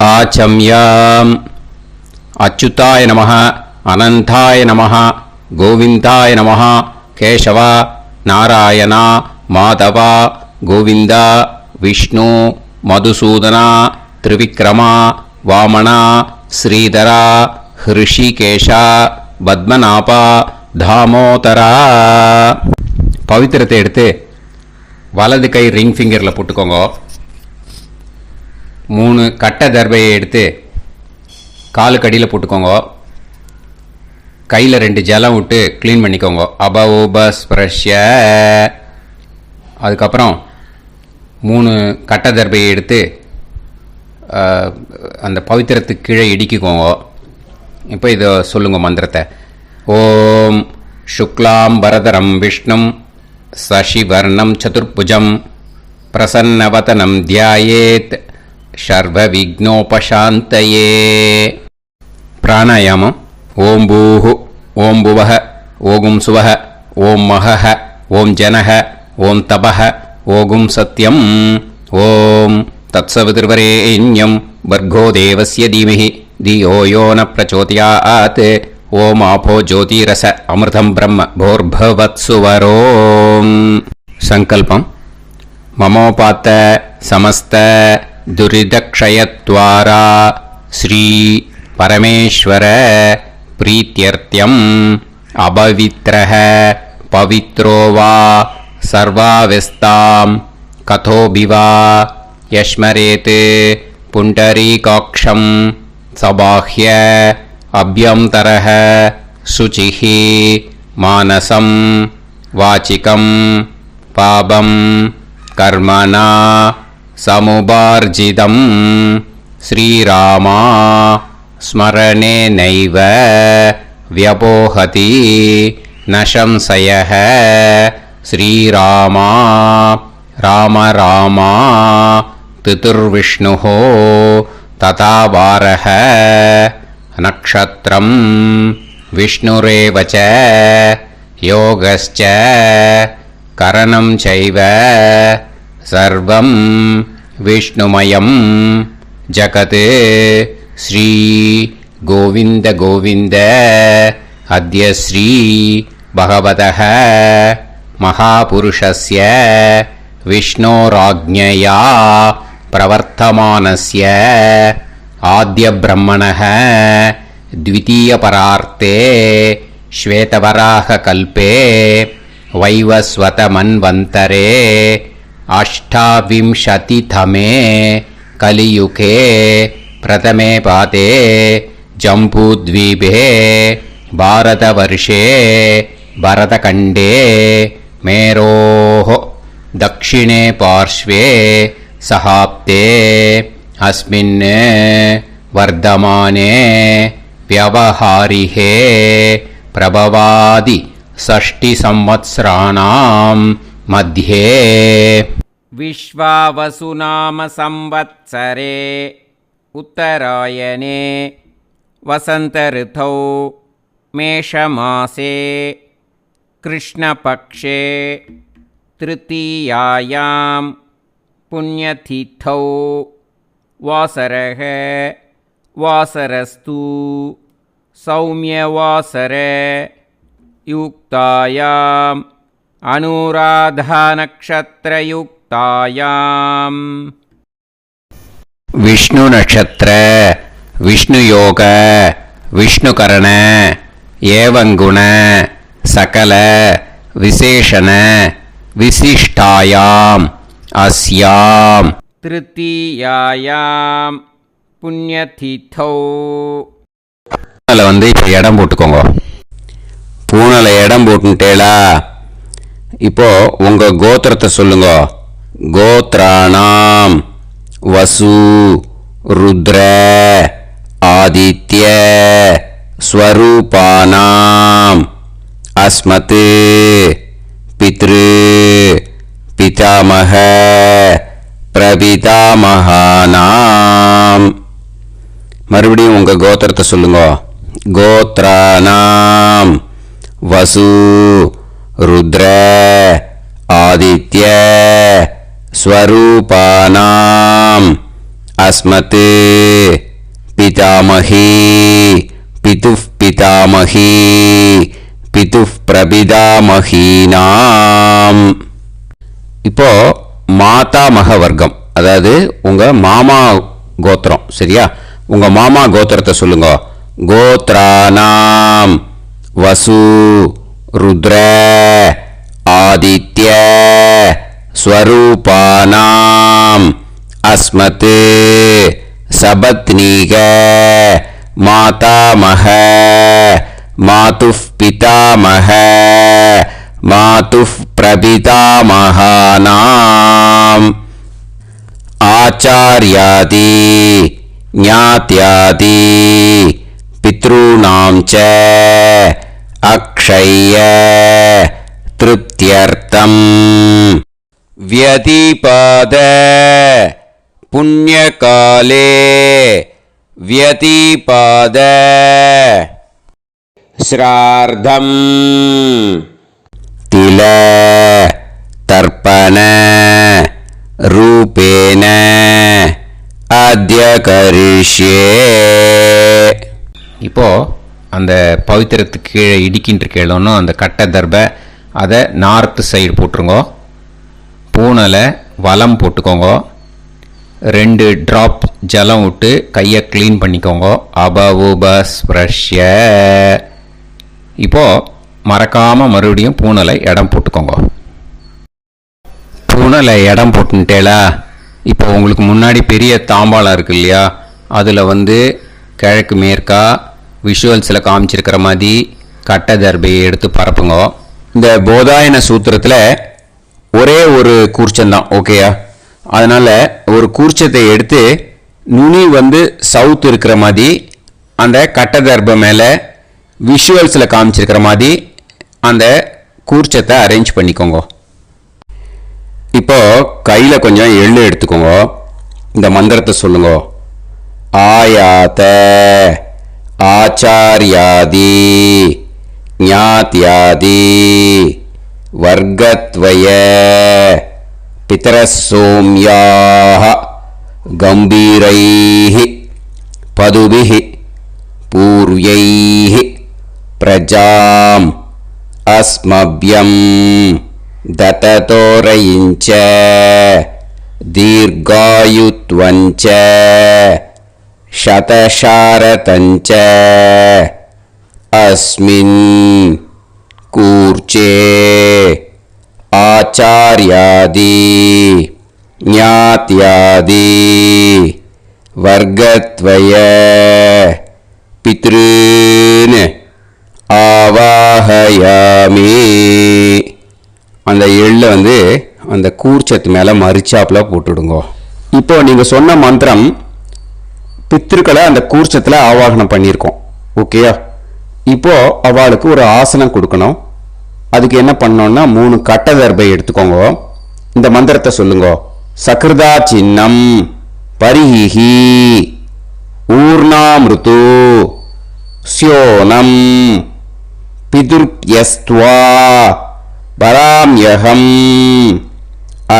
महाचम्याम् अच्युताय नमः अनंताय नमः गोविंदाय नमः केशव नारायण माधव गोविंद विष्णु मधुसूदन त्रिविक्रम वामन श्रीधर ऋषिकेश पद्मनाभ दामोदर पवित्रத்தை எடுத்து வலது கை ரிங் ஃபிங்கரில் போட்டுக்கோங்க. 3 கட்டை தர்பையை எடுத்து காலுக்கடியில் போட்டுக்கோங்க. கையில் 2 ஜலம் விட்டு க்ளீன் பண்ணிக்கோங்க. அபஓபஸ்பிரஷ்ய. அதுக்கப்புறம் 3 கட்டை தர்பையை எடுத்து அந்த பவித்திரத்துக்கு கீழே இடிக்கிக்கோங்க. இப்போ இதை சொல்லுங்க மந்திரத்தை. ஓம் சுக்லாம் பரதரம் விஷ்ணும் சசிவர்ணம் சதுர்புஜம் பிரசன்னவதனம் தியாயேத் சர்வ விக்னோபசாந்தயே. பிராணாயாமம். ஓம் பூஹு ஓம் புவஹ ஓகும் சுவஹ ஓம் மஹஹ ஓம் ஜனஹ ஓம் தபஹ ஓகும் சத்யம் ஓம் தத்சவிதுர்வரேண்யம் வர்கோ தேவஸ்ய தீமஹி தியோ யோ ந பிரச்சோதயாத் ஓம் ஆபோ ஜோதிரச அமிர்தம் பிரம்ம போர்பவத்சுவரோம். சங்கல்பம். மமோபாத்த சமஸ்த துரிதக்ஷயத்வாரா ஸ்ரீ பரமேஸ்வர பிரீத்யர்த்தியம் அபவித்ரஹ பவித்ரோ வா சர்வாவஸ்தாம் கதோபிவா யஸ்மரேத் புண்டரீகாக்ஷம் சபாஹ்ய அப்யந்தரஹ சுசிஹ மானசம் வாசிகம் பாபம் கர்மணா சமுபார்ஜிதம் ஸ்ரீராமா ஸ்மரணேனைவ வ்யபோஹதி நசம்சயஹ ஸ்ரீராமா ராம ராமா திதுர்விஷ்ணுஹ ததா வாரஹ நக்ஷத்ரம் விஷ்ணுரேவ ச யோகஸ்ச கரணம் சைவ சர்வம் விஷ்ணுமயம் ஜகத் ஸ்ரீ கோவிந்த கோவிந்த அத்ய ஸ்ரீ பகவதः மகாபுருஷஸ்ய விஷ்ணோராஜ்ஞயா பிரவர்த்தமானஸ்ய ஆத்ய பிரம்மணः द्वितीयपरार्ते श्वेतवराहकल्पे वैवस्वतमन्वन्तरे अष्टाविंशतितमे कलियुगे प्रथमे पादे जम्बूद्वीपे भारतवर्षे भरतखण्डे मेरोः दक्षिणे पार्श्वे सहाब्दे अस्मिन् वर्धमाने व्यवहारिहे प्रभवादि 6 संवत्सराणां मध्ये विश्वावसुनाम संवत्सरे उत्तरायणे वसन्तऋतौ मेषमासे कृष्णपक्षे तृतीयायां पुण्यतिथौ वासरः वासरस्तु सौम्यवासर युक्तायाम् अनुराधानक्षत्रयुक्तायाम् विष्णु नक्षत्र विष्णु योग विष्णुकरण एवं गुण सकल विशेषण विशिष्टायाम् अस्याम् तृतीयायाम् புண்ணியதிதோ. வந்து இப்போ இடம் போட்டுக்கோங்க. பூனலை இடம் போட்டுட்டேலா. இப்போ உங்க கோத்திரத்தை சொல்லுங்க. கோத்ராணாம் வசு ருத்ர ஆதித்ய ஸ்வரூபானாம் அஸ்மத் பித்ரு பிதாமக பிரபிதாமகானாம். மறுபடியும் உங்க கோத்திரத்தை சொல்லுங்க. கோத்ராணாம் வசு ருத்ர ஆதித்ய ஸ்வரூபானாம் அஸ்மத் பிதாமகி பிதுஃப் பிதாமகி பிதுஃப் பிரபிதாமகீனாம். இப்போ மாதாமக வர்க்கம், அதாவது உங்க மாமா கோத்திரம். சரியா? உங்க மாமா கோத்திரத்தை சொல்லுங்க. கோத்ரானாம் வசு ருத்ர ஆதித்ய ஸ்வரூபானாம் அஸ்மத் சபத்னீக மாதாமக மாதுஃப் பிதாமக மாதுஃப் பிரபிதாமகானாம் ஆச்சார்யாதி ஞாத்யாதி பித்ருணாம் ச அக்ஷய திருப்தியர்த்தம் வியதிபாத புண்ணியகாலே வியதிபாத ஸ்ரார்த்தம் தில தர்ப்பண ரூபேன அத்ய கரிஷ்யே. இப்போ அந்த பவித்திரத்துக்கு கீழே இடிக்கின்ற கேளோன்னு அந்த கட்டை தர்பை அதை நார்த்து சைடு போட்டுருங்க. பூனலை வலம் போட்டுக்கோங்க. 2 ட்ராப் ஜலம் விட்டு கையை க்ளீன் பண்ணிக்கோங்க. அபவுபஸ்ப்ரஷ்ய. இப்போது மறக்காமல் மறுபடியும் பூனலை இடம் போட்டுக்கோங்க. பூனலை இடம் போட்டுட்டேலா, இப்போ உங்களுக்கு முன்னாடி பெரிய தாம்பாளம் இருக்கு இல்லையா, அதில் கிழக்கு மேற்கா விஷுவல்ஸில் காமிச்சிருக்கிற மாதிரி கட்டை தர்பையை எடுத்து பரப்புங்க. இந்த போதாயன சூத்திரத்தில் ஒரே ஒரு கூர்ச்சந்தான், ஓகேயா? அதனால் ஒரு கூர்ச்சத்தை எடுத்து நுனி சவுத் இருக்கிற மாதிரி அந்த கட்டை தர்பை மேலே விஷுவல்ஸில் காமிச்சிருக்கிற மாதிரி அந்த கூர்ச்சத்தை அரேஞ்ச் பண்ணிக்கோங்க. இப்போ கையில் கொஞ்சம் எள்ளு எடுத்துக்கோங்க. இந்த மந்திரத்தை சொல்லுங்க. ஆயாத ஆச்சார்யாதி ஞாத்யாதி வர்க்கத்வய பிதரசோம்யாஹ கம்பீரைஹி பதுபிஹி பூர்வைஹி பிரஜாம் அஸ்மப்யம் தததோரயிஞ்ச தீர்காயுத்வஞ்ச சதசாரதஞ்ச அஸ்மின் கூர்ச்சே ஆச்சார்யாதி ஞாத்யாதி வர்க்கத்வய பித்ருன் ஆவாஹயாமி. அந்த எள்ளை அந்த கூர்ச்சத்து மேலே மரிச்சாப்பில் போட்டுடுங்க. இப்போ நீங்கள் சொன்ன மந்திரம் பித்ருக்களை அந்த கூர்ச்சத்தில் ஆவாகனம் பண்ணியிருக்கோம், ஓகேயா? இப்போ அவளுக்கு ஒரு ஆசனம் கொடுக்கணும். அதுக்கு என்ன பண்ணோம்னா 3 கட்டை தர்பை எடுத்துக்கோங்க. இந்த மந்திரத்தை சொல்லுங்க. சக்ருதா சின்னம் பரிஹி ஊர்ணாமிருத்து ஸ்யோனம் பிதுர்யஸ்த்வா பராம்யகம்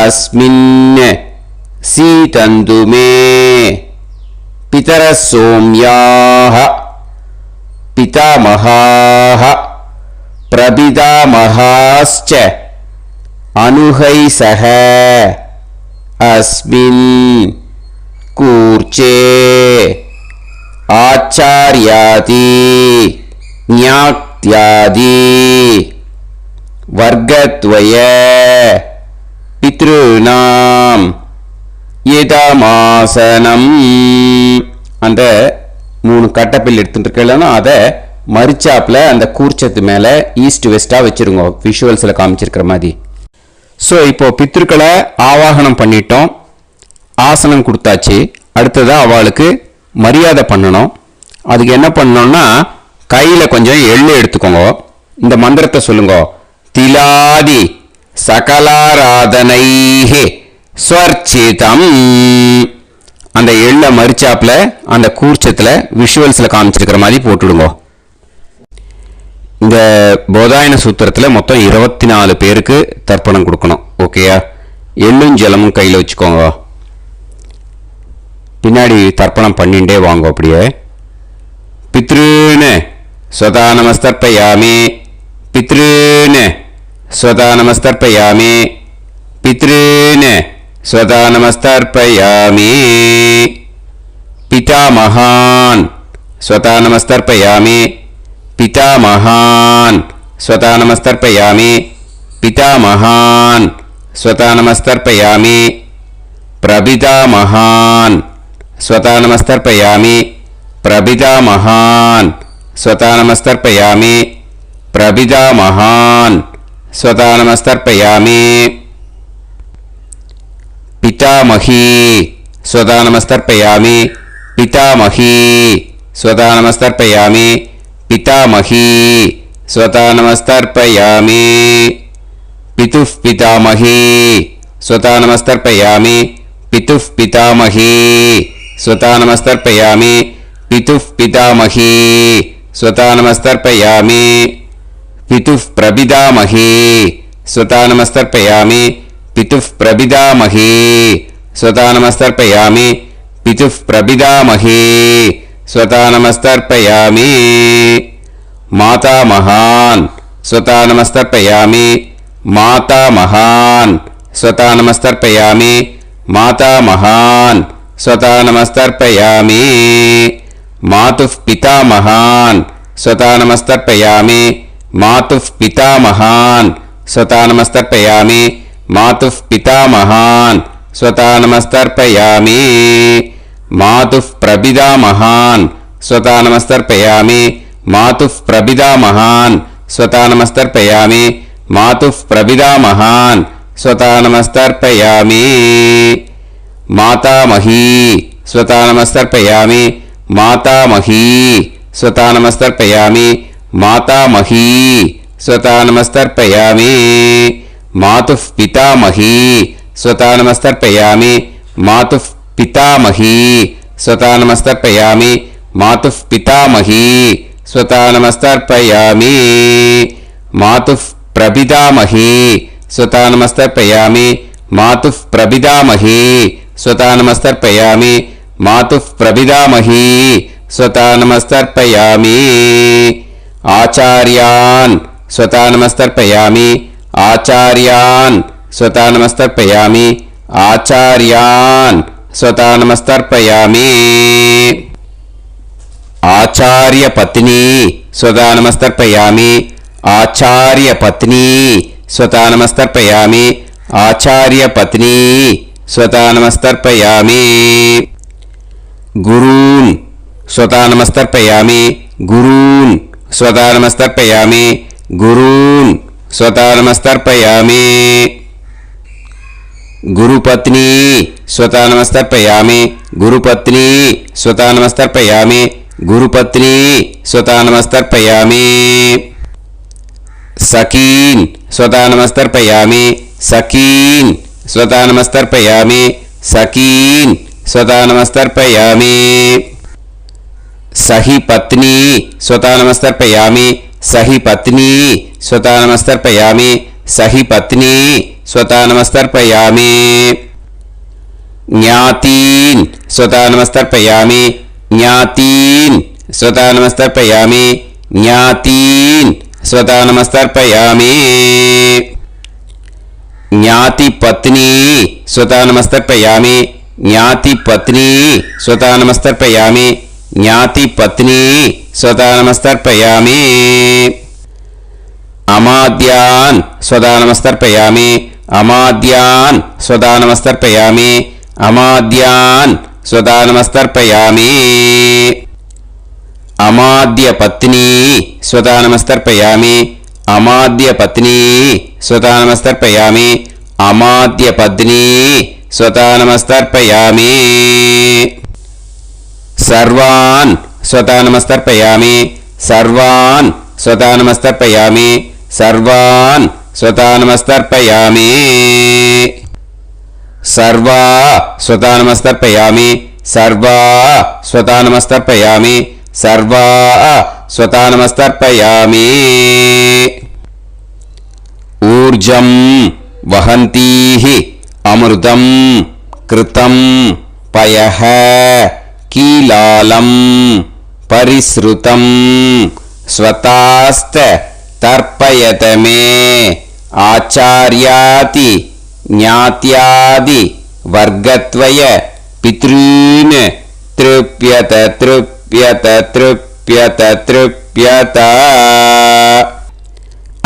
அஸ்மின் சீதந்துமே பிதரசோம்யாஹ பிதாமகாஹ பிரபிதாமகாஸ்ச அனுகைசஹ அஸ்மின் கூர்ச்சே ஆச்சார்யாதி ஞாத்யாதி வர்க்கத்வய பித்ருநாம் இதமாசனம். அந்த 3 கட்டப்பில் எடுத்துட்டு இருக்கலன்னா அதை மரிச்சாப்பில் அந்த கூர்ச்சத்து மேலே ஈஸ்ட் வெஸ்ட்டாக வச்சுருங்க, விஷுவல்ஸில் காமிச்சிருக்கிற மாதிரி. ஸோ இப்போ பித்ருக்களை ஆவாகனம் பண்ணிட்டோம், ஆசனம் கொடுத்தாச்சு. அடுத்ததாக அவளுக்கு மரியாதை பண்ணணும். அதுக்கு என்ன பண்ணணும்னா கையில் கொஞ்சம் எள்ளு எடுத்துக்கோங்க. இந்த மந்திரத்தை சொல்லுங்க. திலாதி சகலாராதனைஹி ஸ்வர்ச்சிதம். அந்த எள்ளை மரிச்சாப்பில் அந்த கூர்ச்சத்தில் விஷுவல்ஸில் காமிச்சிருக்கிற மாதிரி போட்டுடுங்க. இந்த போதாயன சூத்திரத்தில் மொத்தம் 24 பேருக்கு தர்ப்பணம் கொடுக்கணும், ஓகேயா? எள்ளும் ஜலமும் கையில் வச்சுக்கோங்க. பின்னாடி தர்ப்பணம் பண்ணிண்டே வாங்க. அப்படியே பித்ருன்னு ஸ்வதா நமஸ்தர்ப்பயாமி, பித்ருன்னு ஸ்வதா நமஸ்தர்ப்பயாமி, பித்ருன்னு ஸ்வதா நமஸ்தர்ப்பயாமி. பிதாமகான் ஸ்வதா நமஸ்தர்ப்பயாமி, பிதாமகான் ஸ்வதா நமஸ்தர்ப்பயாமி, பிதாமகான் ஸ்வதா நமஸ்தர்ப்பயாமி. பிரபிதாமகான் ஸ்வதா நமஸ்தர்ப்பயாமி, பிரபிதாமகான் ஸ்வதா நமஸ்தர்ப்பயாமி, பிரபிதாமகான் ஸ்வதா நமஸ்தர்ப்பயாமி. பிதாமகி ஸ்வதா நமஸ்தர்ப்பயாமி, பிதாமகி ஸ்வதா நமஸ்தர்ப்பயாமி, பிதாமகி ஸ்வதா நமஸ்தர்ப்பயாமி. பிதுः பிதாமகி ஸ்வதா நமஸ்தர்ப்பயாமி, பிதுः பிதாமகி ஸ்வதா நமஸ்தர்ப்பயாமி, பிதுः பிதாமகி ஸ்வதா நமஸ்தர்ப்பயாமி. பிதுः பிரபிதாமகி ஸ்வதா நமஸ்தர்ப்பயாமி, பிதுः பிரபிதாமகி ஸ்வதா நமஸ்தர்ப்பயாமி, பிதுः பிரபிதாமகி ஸ்வதா நமஸ்தர்ப்பயாமி. மாதாமகான் ஸ்வதா நமஸ்தர்ப்பயாமி, மாதாமகான் ஸ்வதா நமஸ்தர்ப்பயாமி, மாதாமகான் ஸ்வதா நமஸ்தர்ப்பயாமி. மாதுः பிதாமகான் ஸ்வதா நமஸ்தர்ப்பயாமி, மாதுः பிதாமகான் ஸ்வதா நமஸ்தர்ப்பயாமி, மாதுः பிதாமகான் ஸ்வதா நமஸ்தர்ப்பயாமி. மாதுः பிரபிதாமகான் ஸ்வதா நமஸ்தர்ப்பயாமி, மாதுः பிரபிதாமகான் ஸ்வதா நமஸ்தர்ப்பயாமி, மாதுः பிரபிதாமகான் ஸ்வதா நமஸ்தர்ப்பயாமி. மாதாமகி ஸ்வதா நமஸ்தர்ப்பயாமி, மாதாமகி ஸ்வதா நமஸ்தர்ப்பயாமி, மாதாமகி ஸ்வதா நமஸ்தர்ப்பயாமி. மாதுः பிதாமகி ஸ்வதா நமஸ்தர்ப்பயாமி, மாதுः பிதாமகி ஸ்வதா நமஸ்தர்ப்பயாமி, மாதுः பிதாமகி ஸ்வதா நமஸ்தர்ப்பயாமி. மாதுः பிரபிதாமகி ஸ்வதா நமஸ்தர்ப்பயாமி, மாதுः பிரபிதாமகி ஸ்வதா நமஸ்தர்ப்பயாமி, மாதுः பிரபிதாமகி ஸ்வதா நமஸ்தர்ப்பயாமி. ஆச்சார்யான் ஸ்வதா நமஸ்தர்ப்பயாமி, ஆச்சார்யான் ஸ்வதா நமஸ்தர்ப்பயாமி, ஆச்சார்யான் ஸ்வதா நமஸ்தர்ப்பயாமி. ஆச்சார்ய பத்னி ஸ்வதா நமஸ்தர்ப்பயாமி, ஆச்சார்ய பத்னி ஸ்வதா நமஸ்தர்ப்பயாமி, ஆச்சார்ய பத்னி ஸ்வதா நமஸ்தர்ப்பயாமி. குரூன் ஸ்வதா நமஸ்தர்ப்பயாமி, குரூன் ஸ்வதா நமஸ்தர்ப்பயாமி, குரூன் ஸ்வதா நமஸ்தர்ப்பயாమి. గురుపత్ని స్వతా నమస్తర్పయామి, గురుపత్ని స్వతా నమస్తర్పయామి, గురుపత్ని స్వతా నమస్తర్పయామి. సఖీన్ స్వతా నమస్తర్పయామి, సఖీన్ స్వతా నమస్తర్పయామి, సఖీన్ స్వతా నమస్తర్పయామి. సహి పత్ని స్వతా నమస్తర్పయామి, సహి పత్ని స్వతా నమస్తర్పయామి, సహి పత్ని స్వతా నమస్తర్పయామి. జ్ఞాతీన్ స్వతా నమస్తర్పయామి, జ్ఞాతీన్ స్వతా నమస్తర్పయామి, జ్ఞాతీన్ స్వతా నమస్తర్పయామి. జ్ఞాతి పత్ని స్వతా నమస్తర్పయామి, జ్ఞాతి పత్ని స్వతా నమస్తర్పయామి, జ్ఞాతి పత్ని స్వతా నమస్తర్పయామి. అమాద్యాన్ స్వతా నమస్తర్పయామి, అమాద్యాన్ స్వతా నమస్తర్పయామి, అమాద్యాన్ స్వతా నమస్తర్పయామి. అమాద్య పత్ని స్వతా నమస్తర్పయామి, అమాద్య పత్ని స్వతా నమస్తర్పయామి, అమాద్య పత్ని స్వతా నమస్తర్పయామి. సర్వాన్ స్వతా నమస్తర్పయామి, సర్వాన్ స్వతా నమస్తర్పయామి, సర్వాన్ స్వతా నమస్తర్పయామి. సర్వా స్వతా నమస్తర్పయామి, సర్వా స్వతా నమస్తర్పయామి, సర్వా స్వతా నమస్తర్పయామి. ఊర్జం వహంతీః అమృతం కృతం பயஹ கீலாலம் பரிஸ்ருதம் ஸ்வதாஸ்த தர்ப்பயதமே ஆச்சார்யாதி ஞாத்யாதி வர்க்கத்வய பித்ரீன் த்ருப்யத த்ருப்யத த்ருப்யத த்ருப்யத.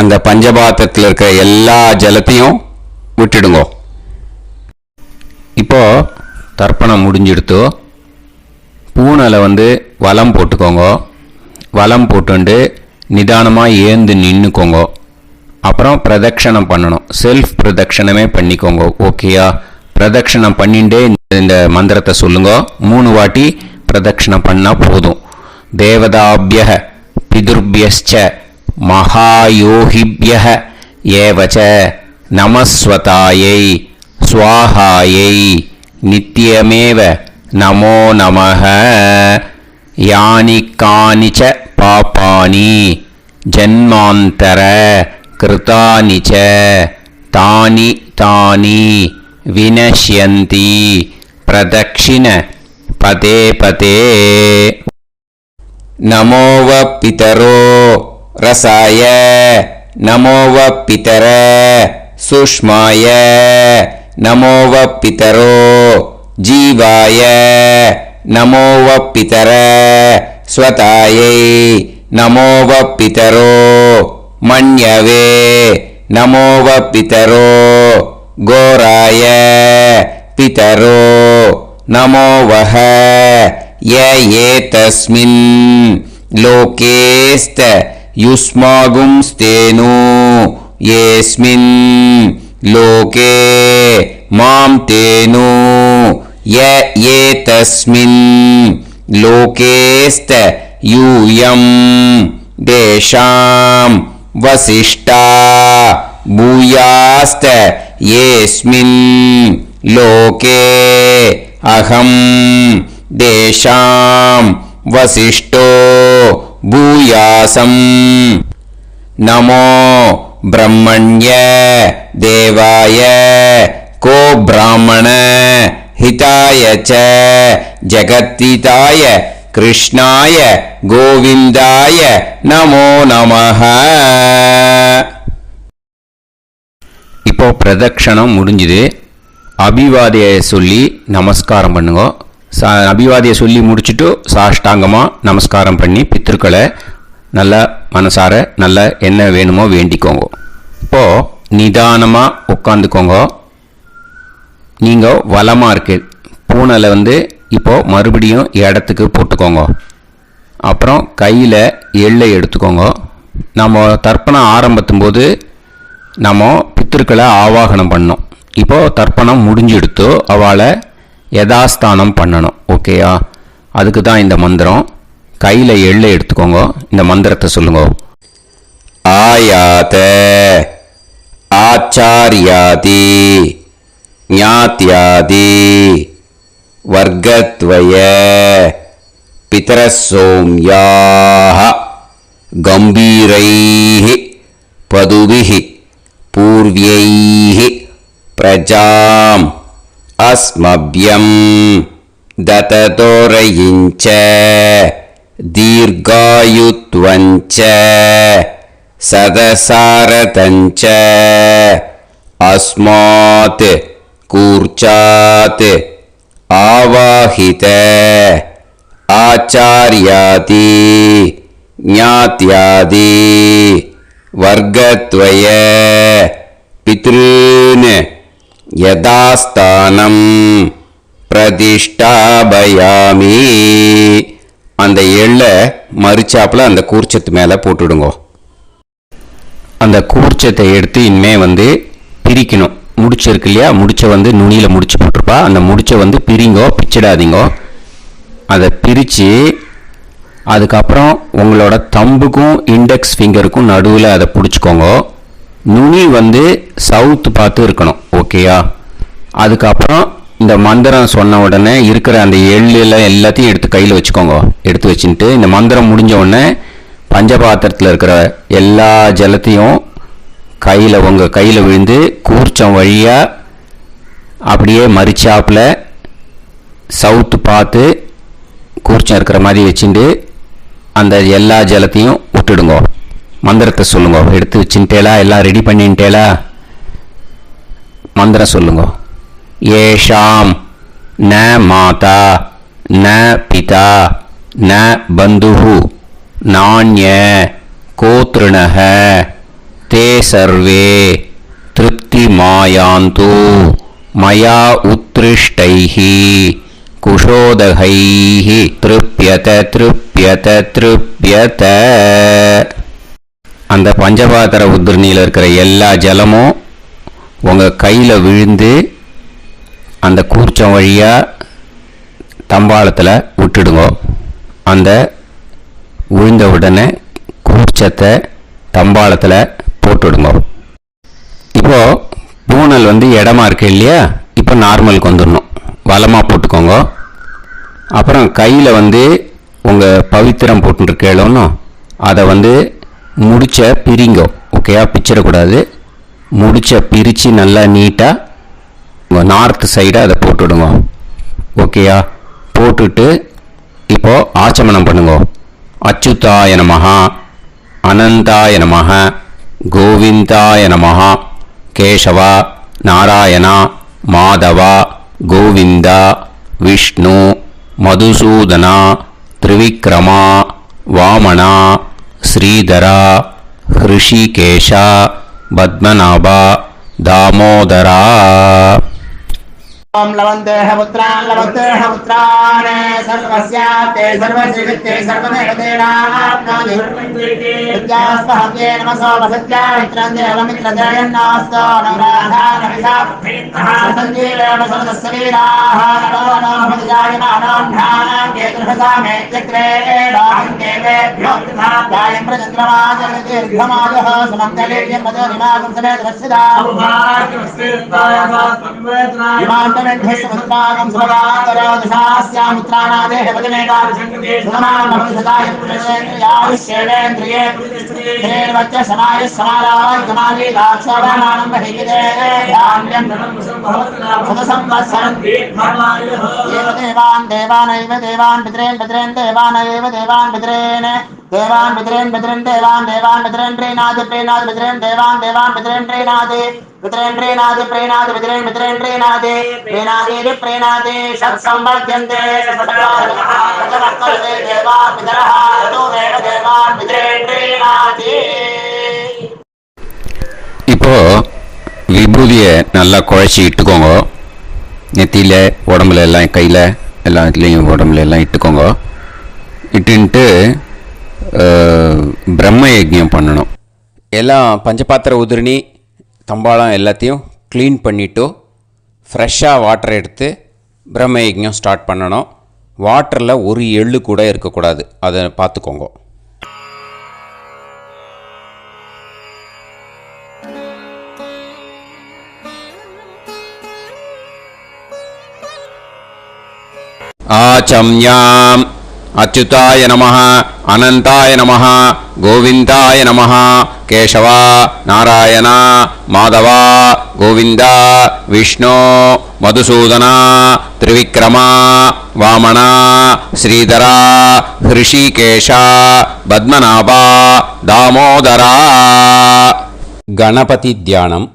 அந்த பஞ்சபாத்திரத்தில் இருக்கிற எல்லா ஜலத்தையும் விட்டுடுங்க. இப்போ தர்ப்பணம் முடிஞ்சிடுத்து. பூனலை வலம் போட்டுக்கோங்க. வலம் போட்டுண்டு நிதானமாக ஏந்து நின்றுக்கோங்க. அப்புறம் பிரதட்சணம் பண்ணணும். செல்ஃப் பிரதட்சணமே பண்ணிக்கோங்க. ஓகேயா? பிரதட்சணம் பண்ணிண்டே இந்த மந்திரத்தை சொல்லுங்க. 3 வாட்டி பிரதட்சணம் பண்ணால் போதும். தேவதாபிய பிதுர்பியஸ்ச மகாயோகிபிய ஏவச்ச நமஸ்வதாயை ஸ்வாஹாயை நித்யமேவ நமோ நமஹ. யானி கானிச்ச பாபானி ஜன்மாந்தர கிருதானி ச தானி தானி வினஷ்யந்தி பிரதக்ஷிண பதே பதே. நமோவ பிதரோ ரசாய நமோவ பிதர சுஷ்மாய நமோவ பிதரோ ஜீவாய நமோவ பிதர ஸ்வதாயை நமோவ பிதரோ மன்யவே நமோவ பிதரோ கோராய பிதரோ நமோவஹ ய ஏதஸ்மின் லோகேஸ்த யுஸ்மாகும்ஸ்தேனு ஏஸ்மின் லோகே மாம் தேனு ய ஏதஸ்மின் லோகேஸ்த யூயம் தேஷாம் வசிஷ்டா பூயாஸ்த ஏஸ்மின் லோகே அகம் தேஷாம் வசிஷ்டோ பூயாசம். நமோ பிரம்மண்ய தேவாய கோ பிராமண ஹிதாய ச ஜகத்ஹிதாய கிருஷ்ணாய கோவிந்தாய நமோ நமஹ. இப்போ பிரதட்சணம் முடிஞ்சுது. அபிவாதியை சொல்லி நமஸ்காரம் பண்ணுங்க. அபிவாதியை சொல்லி முடிச்சுட்டு சாஷ்டாங்கமாக நமஸ்காரம் பண்ணி பித்திருக்களை நல்லா மனசார நல்லா என்ன வேணுமோ வேண்டிக்கோங்க. இப்போது நிதானமாக உட்காந்துக்கோங்க. நீங்கள் வலமாக இருக்கு பூனலை இப்போது மறுபடியும் இடத்துக்கு போட்டுக்கோங்க. அப்புறம் கையில் எள்ளை எடுத்துக்கோங்க. நம்ம தர்ப்பணம் ஆரம்பித்தும் போது நம்ம பித்திருக்களை ஆவாகனம் பண்ணோம். இப்போது தர்ப்பணம் முடிஞ்செடுத்து அவளை யதாஸ்தானம் பண்ணணும். ஓகேயா? அதுக்கு தான் இந்த மந்திரம். கையில் எள்ளை எடுத்துக்கோங்க. இந்த மந்திரத்தை சொல்லுங்க. ஆயாத ஆச்சாரியாதி ஞாத்யாதி வர்க்கத்வய பிதரசோம்யாஹ கம்பீரைஹி பதுபிஹி பூர்வ்யைஹி பிரஜாம் அஸ்மப்யம் தததோரயிஞ்ச தீர்காயுத்வஞ்ச சதசாரதஞ்ச அஸ்மாத் கூர்ச்சாத் ஆவாஹித ஆச்சார்யாதி ஞாத்யாதி வர்க்கத்வய பித்ருன் யதாஸ்தானம் பிரதிஷ்டாபயாமி. அந்த எள்ளை மறிச்சாப்புல அந்த கூர்ச்சத்து மேலே போட்டுடுங்க. அந்த கூர்ச்சத்தை எடுத்து இனிமே பிரிக்கணும். முடிச்சு இருக்கு இல்லையா? முடிச்ச நுனியில் முடிச்சு போட்டிருப்பா. அந்த முடிச்ச பிரிங்கோ, பிச்சிடாதீங்கோ. அதை பிரித்து அதுக்கப்புறம் உங்களோட தம்புக்கும் இண்டெக்ஸ் ஃபிங்கருக்கும் நடுவில் அதை பிடிச்சிக்கோங்க. நுனி சவுத்து பார்த்து இருக்கணும். ஓகேயா? அதுக்கப்புறம் இந்த மந்திரம் சொன்ன உடனே இருக்கிற அந்த எள்ளில் எல்லாத்தையும் எடுத்து கையில் வச்சுக்கோங்க. எடுத்து வச்சுட்டு இந்த மந்திரம் முடிஞ்ச உடனே பஞ்சபாத்திரத்தில் இருக்கிற எல்லா ஜலத்தையும் உங்கள் கையில் விழுந்து கூர்ச்சம் வழியாக அப்படியே மறிச்சாப்பில் சவுத்து பார்த்து கூர்ச்சம் இருக்கிற மாதிரி வச்சுட்டு அந்த எல்லா ஜலத்தையும் விட்டுடுங்கோ. மந்திரத்தை சொல்லுங்க. எடுத்து வச்சுட்டேலா, எல்லாம் ரெடி பண்ணிட்டேலா? மந்திரம் சொல்லுங்க. ஏஷாம் ந மாதா ந பிதா ந பந்துஹு நாண்ய கோத்ருணஹ தே சர்வே திருப்திமாயாந்து மயா உத்ருஷ்டைஹி குஷோதகைஹி திருப்யத திருப்யத திருப்யத. அந்த பஞ்சபாத்திர உத்ரணியில் இருக்கிற எல்லா ஜலமும் உங்கள் கையில் விழுந்து அந்த கூர்ச்சம் வழியாக தம்பாளத்தில் விட்டுடுங்க. அந்த விழுந்த உடனே கூர்ச்சத்தை தம்பாளத்தில் போட்டுடுங்க. இப்போது பூனல் இடமா இருக்கு இல்லையா, இப்போ நார்மலுக்கு வந்துடணும். வலமாக போட்டுக்கோங்க. அப்புறம் கையில் உங்கள் பவித்திரம் போட்டுருக்கேளோன்னு அதை முடிச்ச பிரிங்கோ. ஓகேயா? பிச்சிடக்கூடாது. முடிச்ச பிரித்து நல்லா நீட்டாக நார்த் சைடு அதை போட்டுவிடுங்க. ஓகேயா? போட்டுட்டு இப்போது ஆச்சமனம் பண்ணுங்க. அச்சுதாய நமஹ, அனந்தாய நமஹ, கோவிந்தாய நமஹ, கேசவா, நாராயணா, மாதவா, கோவிந்தா, விஷ்ணு, மதுசூதனா, திரிவிக்ரமா, வாமனா, ஸ்ரீதரா, ஹிருஷிகேஷா, பத்மநாபா, தாமோதரா. ओम लवन्तेह पुत्रान् लवन्तेह पुत्रान् सर्वस्याते सर्वश्रीकृते सर्वदेवतेनाप्नोति विद्यास्पहव्ये नमसो वसत्या मित्रं देवमित्रजयन्नास्तो नवराधानविषाः सञ्जीवेन सर्वस्वीराः नमो नमोऽजायमानां ध्यानां केतुर्हसामेत्यग्रे राहं देवेभ्यो ध्यायं प्रचन्द्रमाजर्दीर्घमायः सुमङ्गलेर्यन्मदो निमागं समेत वत्सदा ेश्वरं सुभगान्तरोदशास्यामित्राणादेह पदमेकाभिषङ्कृते सुमानमभिषदाय पुरुषेन्द्रिये वच्च समाय समाराय कमाली दाक्षाणानं बहिते धान्यं सदसंवत्सरं देवान् देवानैव देवान् पितॄन् पितॄन् देवानैव देवान् पितॄन् देवान् पितॄन् पितॄन् देवान् देवान् पितॄन् प्रीणाति प्रीणाति पितॄन् देवान् देवान् पितॄन् प्रीणाति पितॄन् प्रीणाति प्रीणाति पितॄन् पितॄन् प्रीणाति प्रीणाति प्रीणाति षट्संवर्ध्यन्ते षट्कार्यमहाकर्तव्ये देवा पितरः ततोदेव देवान् पितॄन् प्रीणाति. இப்போ விபூதியை நல்லா குழைச்சி இட்டுக்கோங்க. நெத்தியில், உடம்புல எல்லாம், கையில் எல்லா இடத்துலையும் உடம்புல எல்லாம் இட்டுக்கோங்க. இட்டுன்ட்டு பிரம்ம யஜ்ஞம் பண்ணணும். எல்லாம் பஞ்சபாத்திர உதிரணி தம்பாளம் எல்லாத்தையும் க்ளீன் பண்ணிவிட்டு ஃப்ரெஷ்ஷாக வாட்டர் எடுத்து பிரம்ம யஜ்ஞம் ஸ்டார்ட் பண்ணணும். வாட்டரில் ஒரு எள்ளு கூட இருக்கக்கூடாது, அதை பார்த்துக்கோங்க. ஆச்சம்யாம் அச்சுதாய நமஹ, அனந்தாய நமஹ, கோவிந்தாய நமஹ, கேசவா, நாராயணா, மாதவா, கோவிந்தா, விஷ்ணு, மதுசூதனா, திரிவிக்ரமா, வாமனா, ஸ்ரீதரா, ஹிருஷிகேஷா, பத்மநாபா, தாமோதரா. கணபதி தியானம்.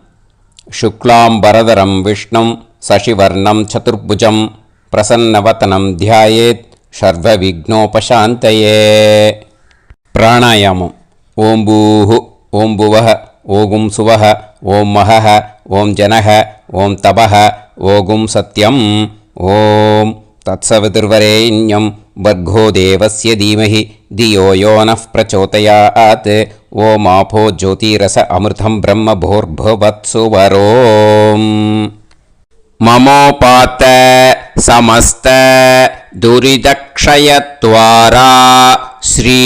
சுக்லாம்பரதரம் விஷ்ணும் சசிவர்ணம் சதுர்புஜம் பிரசன்னவதனம் தியாயேத் சர்வவிக்னோபசாந்தயே. பிராணாயாமம். ஓம் பூஹு, ஓம் புவஹ, ஓகும் சுவஹ, ஓம் மஹஹ, ஓம் ஜனஹ, ஓம் தபஹ, ஓகும் சத்யம். ஓம் தத்சவிதுர்வரேண்யம் வர்கோ தேவஸ்ய தீமஹி தியோ யோ நः பிரச்சோதயாத். ஓம் ஆபோ ஜோதிரஸ அமிர்தம் பிரம்ம பூர்புவத்சு வரோம். மமோபாத்த சமஸ்த துரிதக்ஷயத்வாரா ஸ்ரீ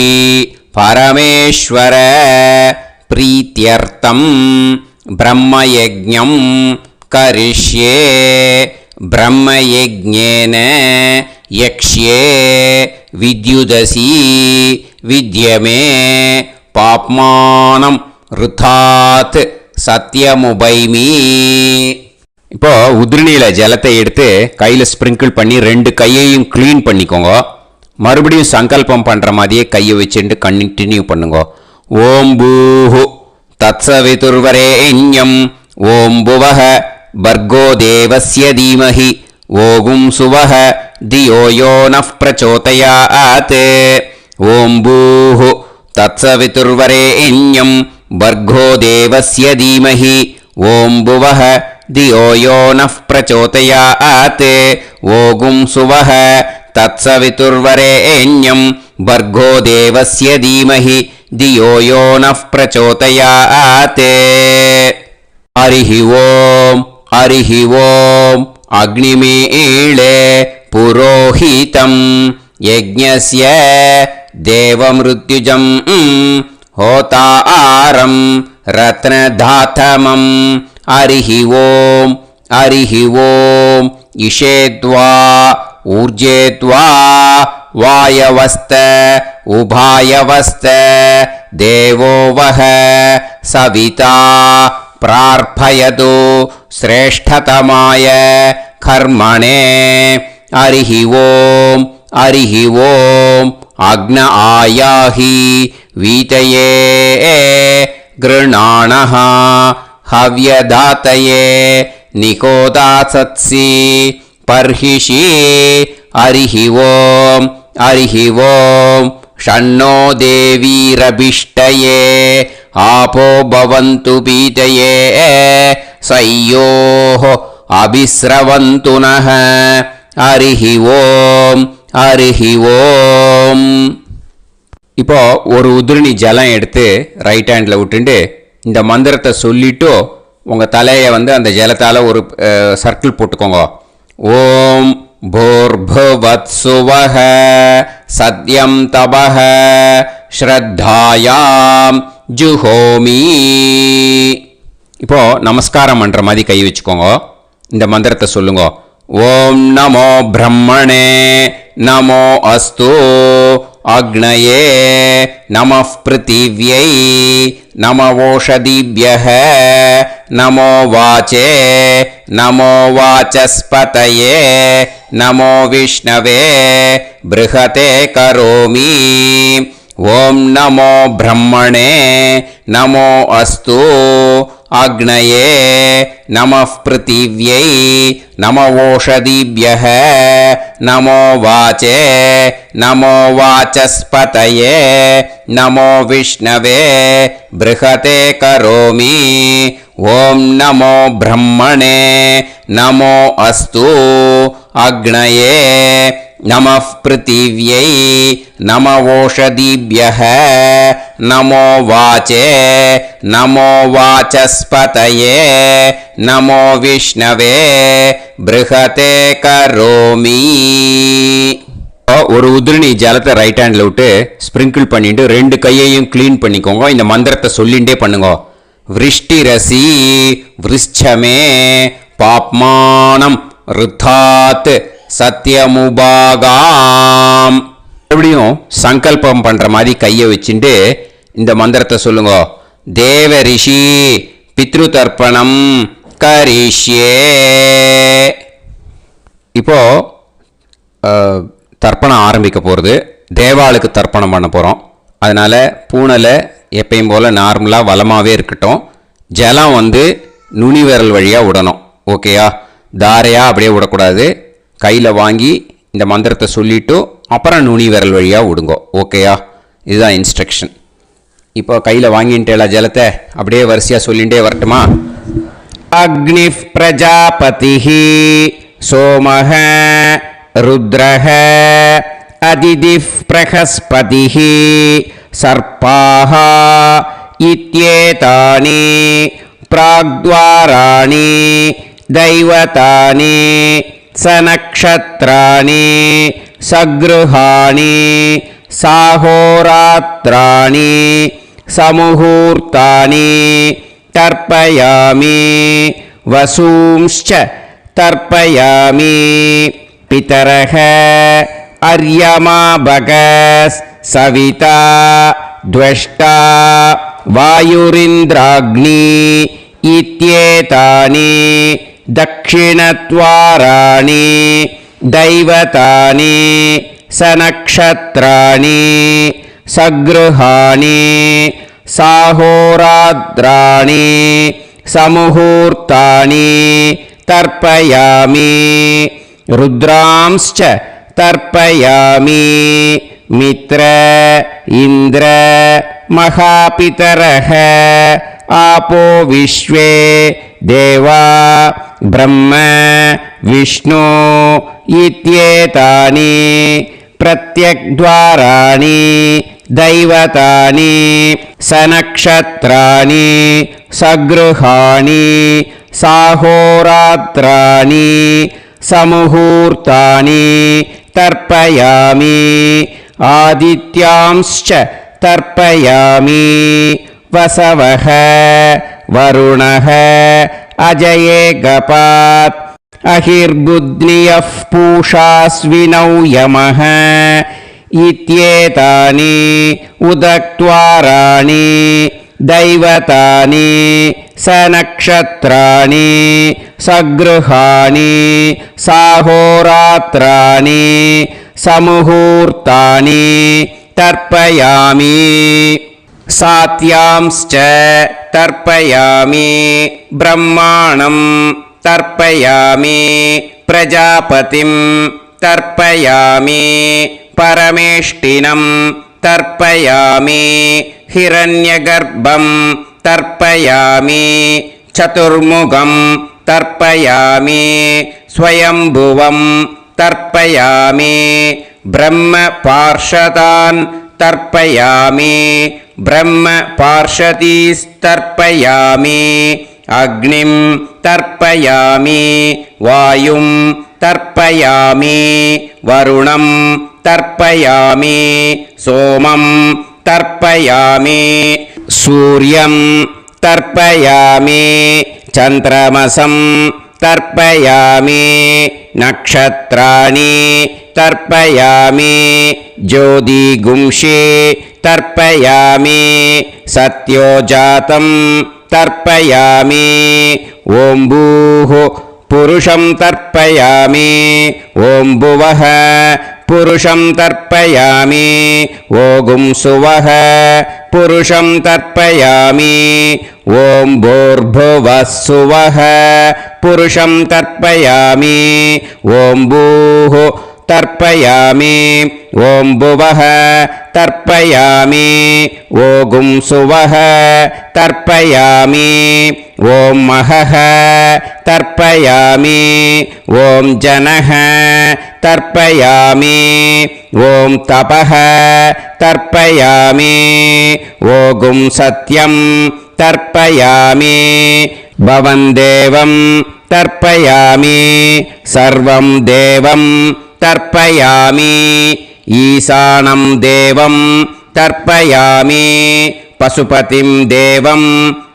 பரமேஸ்வர பிரீத்யர்த்தம் பிரம்மயஜ்ஞம் கரிஷ்யே. பிரம்மயஜ்ஞேன யக்ஷ்யே வித்யுதசி வித்யமே பாப்மானம் ருதாத் சத்யமுபைமி. இப்போ உதிரணியில் ஜலத்தை எடுத்து கையில் ஸ்ப்ரிங்கிள் பண்ணி 2 கையையும் க்ளீன் பண்ணிக்கோங்க. மறுபடியும் சங்கல்பம் பண்ணுற மாதிரியே கையை வச்சுட்டு கண்டினியூ பண்ணுங்க. ஓம் பூஹு தத்சவிதுர்வரேண்யம் ஓம் புவஹ பர்கோ தேவஸ்ய தீமஹி ஓகும் சுவஹ தியோ யோ நஃப் பிரச்சோதயாத். ஓம் பூஹு தத்சவிதுர்வரேண்யம் பர்கோ தேவஸ்ய தீமஹி ஓம் புவஹ தியோ யோ நஃப் பிரச்சோதயாத். ஓகும் சுவஹ தத்சவிதுர்வரேண்யம் பர்கோ தேவஸ்ய தீமஹி தியோ யோ நஃப் பிரச்சோதயாத். ஹரிஹி ஓம் ஹரிஹி ஓம் அக்னிமீளே புரோஹிதம் யஜ்ஞஸ்ய தேவமிருத்யுஜம் ஹோதாரம் ரத்னதாதமம். ஹரிஹி ஓம் ஹரிஹி ஓம் இஷேத்வா ஊர்ஜேத்வா வாயவஸ்த உபாயவஸ்த தேவோ வஹ சவிதா பிரார்ப்பயது ஸ்ரேஷ்டதமாய கர்மணே. ஹரிஹி ஓம் ஹரிஹி ஓம் அக்ன ஆயாஹி வீதயே கிருணாணஹ ஹவ்யதாத்தயே நிகோதாசத்சி பர்ஹிஷி. ஹரிஹி ஓம் ஹரிஹி ஓம் ஷண்ணோ தேவீரபிஷ்டயே ஆபோ பவந்து பீதயே சய்யோஹ அபிஸ்ரவந்து நஹ. ஹரிஹி ஓம் ஹரிஹி ஓம். இப்போ ஒரு உதிரணி ஜலம் எடுத்து ரைட் ஹேண்டில் விட்டுண்டு இந்த மந்திரத்தை சொல்லிட்டு உங்கள் தலையை அந்த ஜலத்தால் ஒரு சர்க்கிள் போட்டுக்கோங்க. ஓம் பூர்புவத்சுவஹ சத்யம் தபஹ ஸ்ரத்தாயாம் ஜுஹோமி. இப்போ நமஸ்காரம் பண்ணுற மாதிரி கை வச்சுக்கோங்க. இந்த மந்திரத்தை சொல்லுங்க. ஓம் நமோ பிரம்மணே நமோ அஸ்து அக்னயே நமः பிருத்திவ்யை நமவோஷதிभ्यः நமோ வாச்சே நமோ வாசஸ்பதயே நமோ விஷ்ணவே ப்ருஹதே கரோமி. ஓம் நமோ பிரம்மணே நமோ அஸ்து அக்னயே நமः பிருத்திவ்யை நமவோஷதிभ्यः நமோ வாச்சே நமோ வாசஸ்பதயே நமோ விஷ்ணவே ப்ருஹதே கரோமி. ஓம் நமோ பிரம்மணே நமோ அஸ்து அக்னயே நமः பிருத்திவ்யை நமவோஷதிभ्यः நமோ வாச்சே நமோ வாசஸ்பதயே நமோ விஷ்ணவே ப்ருஹதே கரோமி. ஒரு உதிரணி ஜலத்தை ரைட் ஹேண்டில் விட்டு ஸ்ப்ரிங்கிள் பண்ணிட்டு 2 கையையும் க்ளீன் பண்ணிக்கோங்க. இந்த மந்திரத்தை சொல்லிகிட்டே பண்ணுங்க. விருஷ்டிரசி விருஷ்சமே பாப்மானம் ருத்தாத் சத்யமுபாகாம். மறுபடியும் சங்கல்பம் பண்ணுற மாதிரி கையை வச்சுட்டு இந்த மந்திரத்தை சொல்லுங்க. தேவ ரிஷி பித்ரு தர்ப்பணம் கரிஷ்யே. இப்போ தர்ப்பணம் ஆரம்பிக்க போகிறது. தேவாளுக்கு தர்ப்பணம் பண்ண போகிறோம். அதனால் பூனலை எப்பயும் போல் நார்மலாக வளமாகவே இருக்கட்டும். ஜலம் நுனி விரல் வழியாக விடணும். ஓகேயா? தாரையாக அப்படியே விடக்கூடாது. கையில் வாங்கி இந்த மந்திரத்தை சொல்லிவிட்டு அப்புறம் நுனி விரல் வழியாக விடுங்கோ. ஓகேயா? இதுதான் இன்ஸ்ட்ரக்ஷன். இப்போ கையில் வாங்கிட்டேல ஜலத்தை அப்படியே வரிசையாக சொல்லிகிட்டே வரட்டுமா? அக்னி பிரஜாபதி சோமஹ ருத்ரஹ அதிதி பிரகஸ்பதி சர்பாஹ இத்யேதானி பிராக்த்வாராணி தைவதானி சநக்ஷத்ராணி சக்ருஹாணி சாஹோராத்ராணி சமுஹூர்த்தானி தர்ப்பயாமி வசூம்ச்ச தர்ப்பயாமி பிதரஹ அர்யமா பகஸ் சவிதா த்வஷ்டா வாயுரிந்திராக்னி இத்யேதானி दक्षिणद्वाराणि दैवतानि सनक्षत्राणि सगृहाणि साहोरात्राणि समुहूर्तानि तर्पयामि रुद्रांश्च तर्पयामि मित्र इन्द्र महापितरः आपो विश्वे देवा ब्रह्म विष्णु इत्येतानि प्रत्यग्द्वाराणि दैवतानि सनक्षत्राणि सगृहाणि साहोरात्राणि समुहूर्तानि तर्पयामि आदित्यांश्च तर्पयामि वसवः वरुणः अजयेगपात् अहिर्बुध्नियः पूषास्विनौ यमः इत्येतानि उदक्त्वाराणि दैवतानि सनक्षत्राणि सगृहाणि साहोरात्राणि समुहूर्तानि तर्पयामि सात्यांश्च तर्पयामि ब्रह्माणं तर्पयामि प्रजापतिं तर्पयामि परमेष्टिनं तर्पयामि हिरण्यगर्भं तर्पयामि चतुर्मुखं तर्पयामि स्वयंभुवं तर्पयामि ब्रह्मपार्षदान् तर्पयामि ब्रह्मपार्षदीस्तर्पयामि अग्निं तर्पयामि वायुं तर्पयामि वरुणं तर्पयामि सोमं तर्पयामि सूर्यं तर्पयामि चन्द्रमसं तर्पयामि नक्षत्राणि तर्पयामि ज्योतिगुंषे तर्पयामि सत्योजातं तर्पयामि ॐ भूः पुरुषं तर्पयामि ॐ भुवः पुरुषं तर्पयामि ॐ सुवः पुरुषं तर्पयामि ॐ भूर्भुवः सुवः पुरुषं तर्पयामि ॐ भूः तर्पयामि ॐ भुवः तर्पयामि ॐ सुवः तर्पयामि ॐ महः तर्पयामि ॐ जनः तर्पयामि ॐ तपः तर्पयामि ॐ सत्यं तर्पयामि भवं देवं तर्पयामि सर्वं देवं तर्पयामि ईशानं देवं तर्पयामि पशुपतिं देवं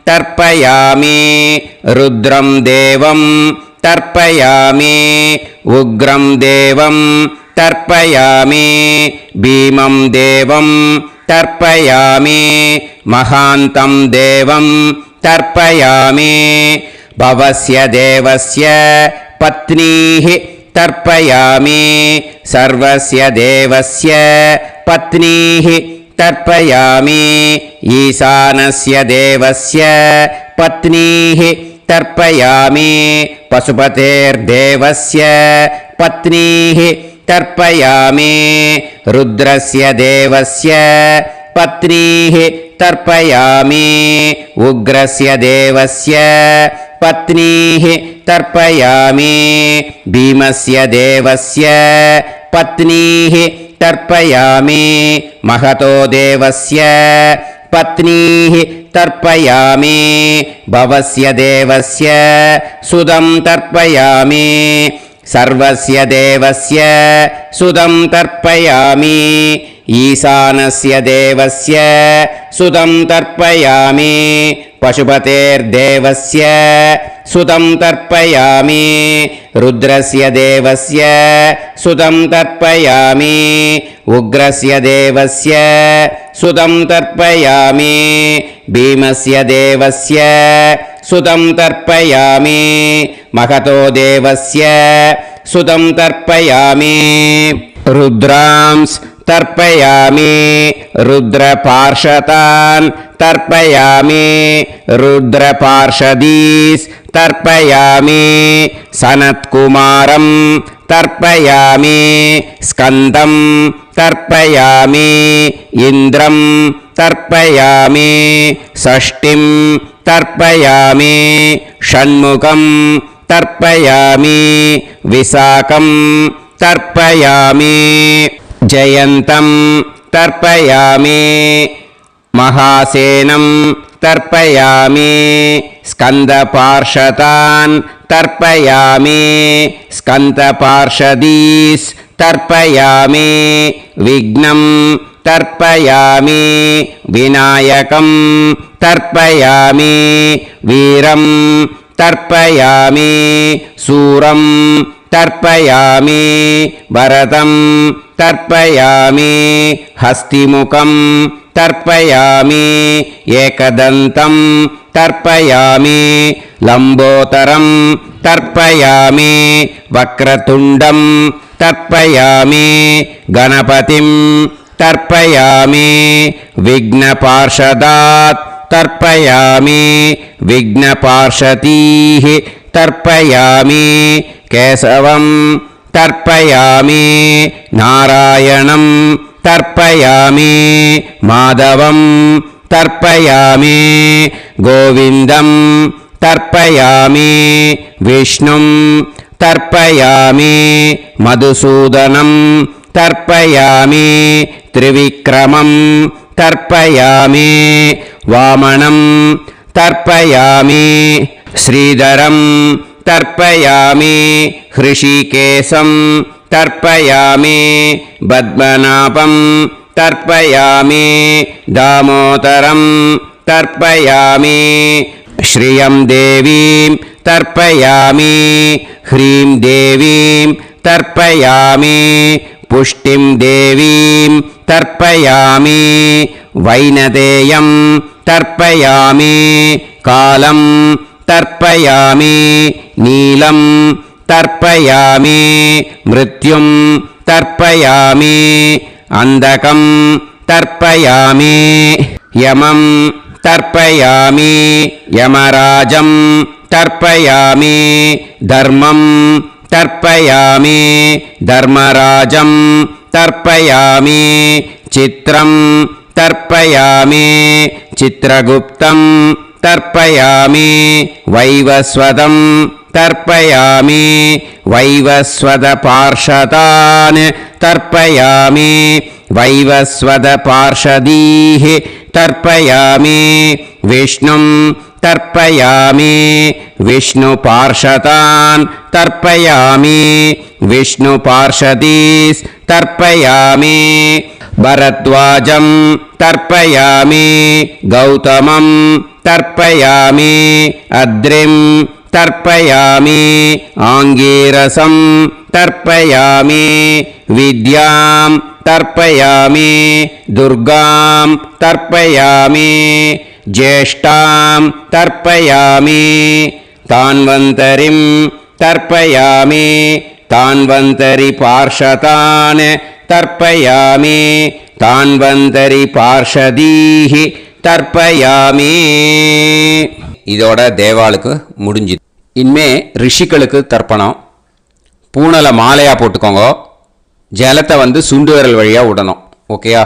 तर्पयामि रुद्रं देवं तर्पयामि उग्रं देवं तर्पयामि भीमं देवं तर्पयामि महान्तं देवं तर्पयामि भवस्य देवस्य पत्नीः तर्पयामि सर्वस्य देवस्य पत्नीः तर्पयामि ईशानस्य देवस्य पत्नीः तर्पयामि पशुपतेर्देवस्य पत्नीः तर्पयामि रुद्रस्य देवस्य पत्नीः तर्पयामि उग्रस्य देवस्य पत्नीः तर्पयामि भीमस्य देवस्य पत्नीः तर्पयामि महतो देवस्य पत्नीः तर्पयामि भवस्य देवस्य सुदं तर्पयामि सर्वस्य देवस्य सुदं तर्पयामि ईशानस्य देवस्य सुतं तर्पयामि पशुपतेर्देवस्य सुतं तर्पयामि रुद्रस्य देवस्य सुतं तर्पयामि उग्रस्य देवस्य सुतं तर्पयामि भीमस्य देवस्य सुतं तर्पयामि महतो देवस्य सुतं तर्पयामि रुद्रांस् तर्पयामि रुद्रपार्षदान् तर्पयामि रुद्रपार्षदीस् तर्पयामि सनत्कुमारं तर्पयामि स्कन्दं तर्पयामि इन्द्रं तर्पयामि षष्टिं तर्पयामि षण्मुखं तर्पयामि विशाखं तर्पयामि जयन्तं तर्पयामि महासेनं तर्पयामि स्कन्दपार्षदान् तर्पयामि स्कन्दपार्षदीस् तर्पयामि विघ्नं तर्पयामि विनायकं तर्पयामि वीरं तर्पयामि सूरं तर्पयामि भरतं तर्पयामि हस्तिमुखं तर्पयामि एकदन्तं तर्पयामि लम्बोदरं तर्पयामि वक्रतुण्डं तर्पयामि गणपतिं तर्पयामि विघ्नपार्षदात् तर्पयामि विघ्नपार्षदीः तर्पयामि केशवं तर्पयामि नारायणं तर्पयामि माधवं तर्पयामि गोविन्दं तर्पयामि विष्णुं तर्पयामि मधुसूदनं तर्पयामि त्रिविक्रमं तर्पयामि वामनं तर्पयामि श्रीधरं तर्पयामि हृषिकेशं तर्पयामि पद्मनाभं तर्पयामि दामोदरं तर्पयामि श्रियं देवीं तर्पयामि ह्रीं देवीं तर्पयामि पुष्टिं देवीं तर्पयामि वैनदेयं तर्पयामि कालं तर्पयामि नीलं तर्पयामि मृत्युं तर्पयामि अन्धकं तर्पयामि यमं तर्पयामि यमराजं तर्पयामि धर्मं तर्पयामि धर्मराजं तर्पयामि चित्रं तर्पयामि चित्रगुप्तं तर्पयामि वैवस्वतं तर्पयामि वैवस्वतपार्षदान् तर्पयामि वैवस्वतपार्षदीः तर्पयामि विष्णुं तर्पयामि विष्णुपार्षदान् तर्पयामि विष्णुपार्षदीस् तर्पयामि भरद्वाजं तर्पयामि गौतमं तर्पयामि अद्रिं तर्पयामि आङ्गीरसं तर्पयामि विद्यां तर्पयामि दुर्गां तर्पयामि ज्येष्ठां तर्पयामि तान्वन्तरिं तर्पयामि तान्वन्तरिपार्षदान् तर्पयामि तान्वन्तरिपार्षदीः தர்ப்பயாமி. இதோட தேவாளுக்கு முடிஞ்சுது. இனிமே ரிஷிகளுக்கு தர்ப்பணம். பூனலை மாலையாக போட்டுக்கோங்க. ஜலத்தை சுண்டு விரல் வழியாக விடணும். ஓகேயா?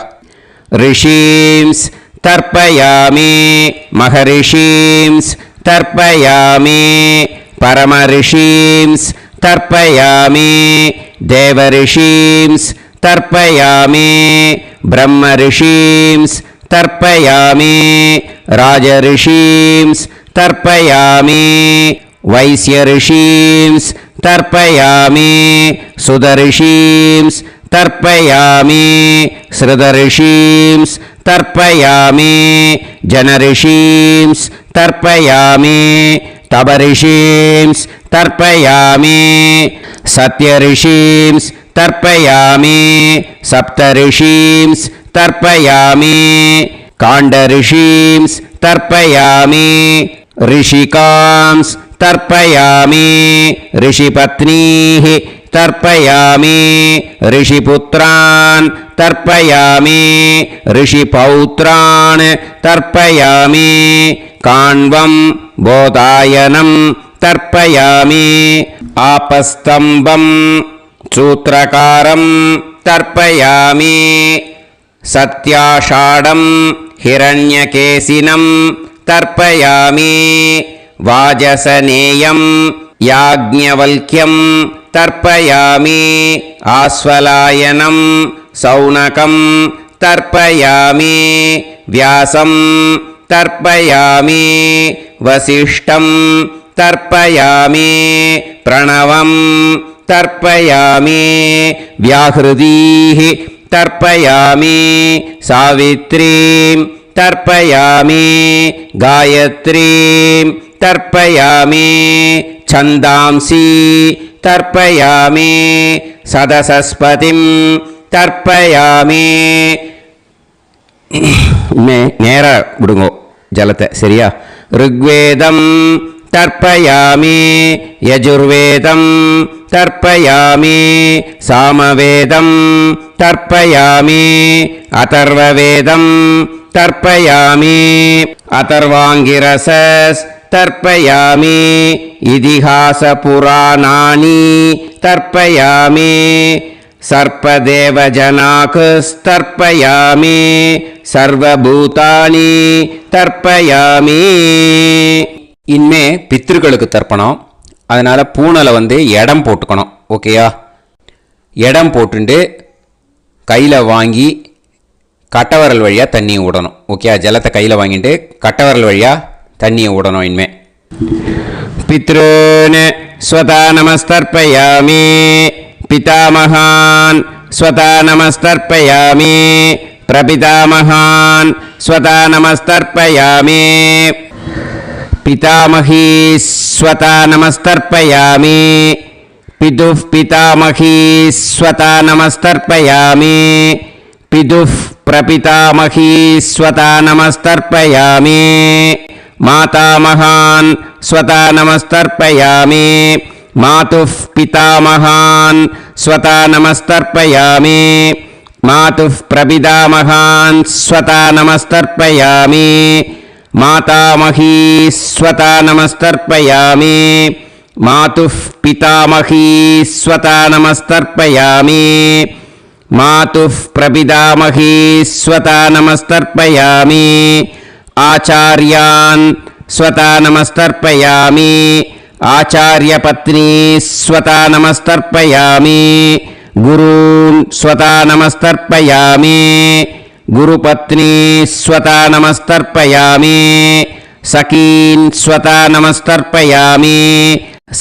ரிஷீம்ஸ் தர்ப்பயாமி, மகரிஷீம்ஸ் தர்ப்பயாமி, பரமரிஷீம்ஸ் தர்ப்பயாமி, தேவரிஷீம்ஸ் தர்ப்பயாமி, பிரம்மரிஷீம்ஸ் தர்ப்பயாமி, ராஜரிஷீம்ஸ் தர்ப்பயாமி, வைஸ்யரிஷீம்ஸ் தர்ப்பயாமி, சுதரிஷீம்ஸ் तर्पयामि श्रुतऋषींस् तर्पयामि जनऋषींस् तर्पयामि तपऋषींस् तर्पयामि सत्यऋषींस् तर्पयामि सप्तऋषींस् तर्पयामि काण्डऋषींस् तर्पयामि ऋषिकांस् तर्पयामि ऋषिपत्नीः तर्पयामि ऋषिपुत्रान् तर्पयामि ऋषिपौत्रान् तर्पयामि काण्वं बोधायनं तर्पयामि आपस्तम्भं सूत्रकारं तर्पयामि सत्याषाढं हिरण्यकेशिनं तर्पयामि वाजसनेयं याज्ञवल्क्यं तर्पयामि आस्वलायनं सौनकं तर्पयामि व्यासं तर्पयामि वसिष्ठं तर्पयामि प्रणवं तर्पयामि व्याहृतीः तर्पयामि सावित्रीं तर्पयामि गायत्रीं तर्पयामि छन्दांसि तर्पयामि सदसस्पतिं तर्पयामि நேர விடுங்கோ ஜலத்தை சரியா ऋग्वेदं तर्पयामि यजुर्वेदं तर्पयामि सामवेदं तर्पयामि अथर्ववेदं तर्पयामि अथर्वाङ्गिरसस् तर्पयामि इतिहासपुराणानि तर्पयामि सर्पदेवजनाकस्तर्पयामि सर्वभूतानि तर्पयामि இனிமே பித்ருக்களுக்கு தர்ப்பணம். அதனால் பூனலை இடம் போட்டுக்கணும். ஓகேயா? இடம் போட்டுண்டு கையில் வாங்கி கட்டவரல் வழியாக தண்ணியை விடணும். ஓகே? ஜலத்தை கையில் வாங்கிட்டு கட்டவரல் வழியாக தண்ணியை விடணும். இனிமே பித்ருன் ஸ்வதா நமஸ்தர்ப்பயாமி पितामहान् स्वता नमस्तर्पयामि प्रपितामहान् स्वता नमस्तर्पयामि पितामही स्वता नमस्तर्पयामि पितुः पितामही स्वता नमस्तर्पयामि पितुः प्रपितामही स्वता नमस्तर्पयामि मातामहान् स्वता नमस्तर्पयामि मातुः पितामहान् स्वता नमस्तर्पयामि मातुः प्रपितामहान् स्वता नमस्तर्पयामि मातामही स्वता नमस्तर्पयामि मातुः पितामही स्वता नमस्तर्पयामि मातुः प्रपितामही स्वता नमस्तर्पयामि आचार्यान् स्वता नमस्तर्पयामि आचार्यपत्नी स्वता नमस्तर्पयामि गुरून् स्वता नमस्तर्पयामि गुरुपत्नी स्वता नमस्तर्पयामि सखीन् स्वता नमस्तर्पयामि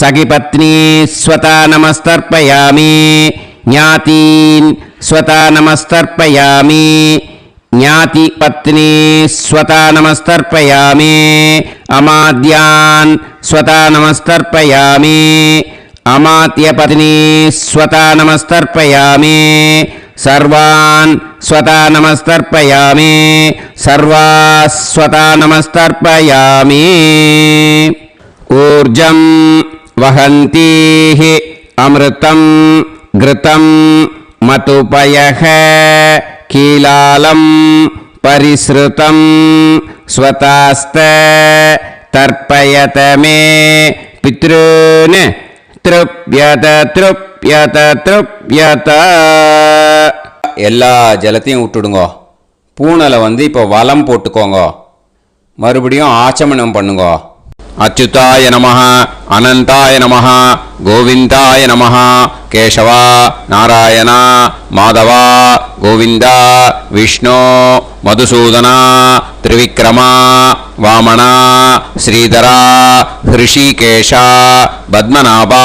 सखिपत्नी स्वता नमस्तर्पयामि ज्ञातीन् स्वता नमस्तर्पयामि ज्ञातिपत्नी स्वता नमस्तर्पयामि अमाद्यान् स्वता नमस्तर्पयामि अमात्यपत्नी स्वता नमस्तर्पयामि सर्वान् स्वता नमस्तर्पयामि सर्वाः स्वता नमस्तर्पयामि ऊर्जं वहन्तीः अमृतं घृतं मतुपयः कीलालं परिसृतं स्वतास्त तर्पयत मे पितॄन् तृप्यत तृप्यत तृप्यत எல்லா ஜலத்தையும் விட்டுடுங்கோ. பூனலை இப்போ வலம் போட்டுக்கோங்க. மறுபடியும் ஆச்சமனம் பண்ணுங்கோ. அச்சுதாய நமஹ அனந்தாய நமஹ கோவிந்தாய நமஹ கேசவா நாராயணா மாதவா கோவிந்தா விஷ்ணு மதுசூதனா திரிவிக்ரமா வாமனா ஸ்ரீதரா ஹிருஷிகேஷா பத்மநாபா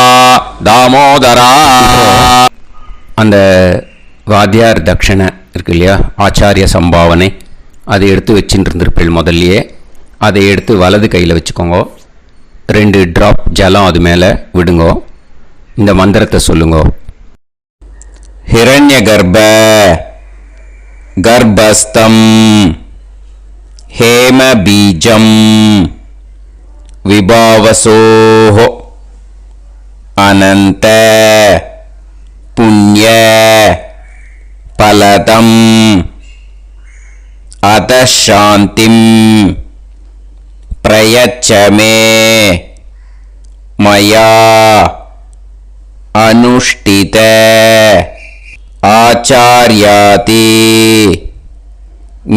தாமோதரா. அந்த வாத்தியார் தட்சணை இருக்கு இல்லையா, ஆச்சாரிய சம்பாவனை, அதை எடுத்து வச்சுட்டு இருந்திருப்பேள் முதல்லையே. அதை எடுத்து வலது கையில் வச்சுக்கோங்க. 2 ட்ராப் ஜலம் அது மேலே விடுங்கோ. இந்த மந்திரத்தை சொல்லுங்கோ. ஹிரண்ய கர்ப்ப கர்ப்பஸ்தம் ஹேம பீஜம் விபாவசோஹோ அனந்த புண்ணிய பலதம் அதசாந்திம் பிரயச்சமே மயா அனுஷ்டித ஆச்சார்யாதி